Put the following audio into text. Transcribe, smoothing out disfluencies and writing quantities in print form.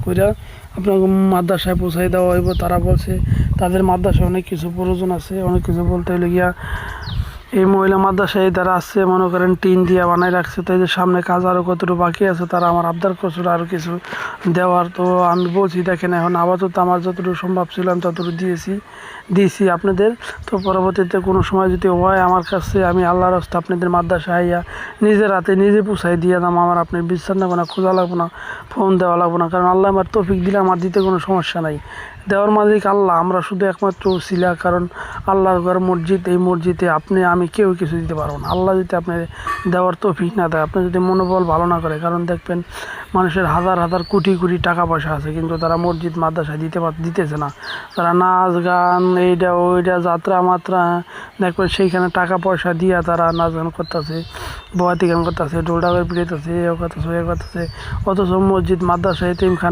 কইরা আপনাকে মাদ্রাসায় পৌঁছাই দেওয়া হইব। তারা বলছে তাদের মাদ্রাসায় অনেক কিছু প্রয়োজন আছে, অনেক কিছু বলতে হইলে গিয়া এই মহিলা মাদ্রাসায় তারা আসছে, মনে করেন টিন দিয়া বানাই রাখছে। তো এই যে সামনে কাজ আরও কতটুকু বাকি আছে, তারা আমার আবদার করছিল আরও কিছু দেওয়ার। তো আমি বলছি দেখেন এখন আপাতত আমার যতটুকু সম্ভব ছিল আমি ততটুকু দিয়েছি আপনাদের। তো পরবর্তীতে কোনো সময় যদি হয় আমার কাছে, আমি আল্লাহর রাস্তায় আপনাদের মাদ্রাসায় আইয়া নিজের হাতে নিজে পুষাই দিয়ে দাম। আমার আপনি বিশ্বাস না কোনো খোঁজা লাগবো না, ফোন দেওয়া লাগবো না, কারণ আল্লাহ আমার তৌফিক দিলে আমার দিতে কোনো সমস্যা নাই। দেওয়ার মালিক আল্লাহ, আমরা শুধু একমাত্র উসিলা। কারণ আল্লাহর ঘর মসজিদ, এই মসজিদে আপনি আমি কেউ কিছু দিতে পারবো না। আল্লাহ যদি আপনি দেওয়ার তৌফিক না দেয়, আপনি যদি মনোবল ভালো না করে, কারণ দেখবেন মানুষের হাজার হাজার কোটি কোটি টাকা পয়সা আছে, কিন্তু তারা মসজিদ মাদ্রাসায় দিতেছে না। তারা নাচ গান এইটা ওইটা যাত্রা মাত্রা দেখবেন সেইখানে টাকা পয়সা দিয়া তারা নাচ গান করতেছে, বয়াতি গান করতেছে, ঢোল ডাবের পিড়াইতেছে, এ করতেছে এ করতেছে। অথচ মসজিদ মাদ্রাসা এতিমখানা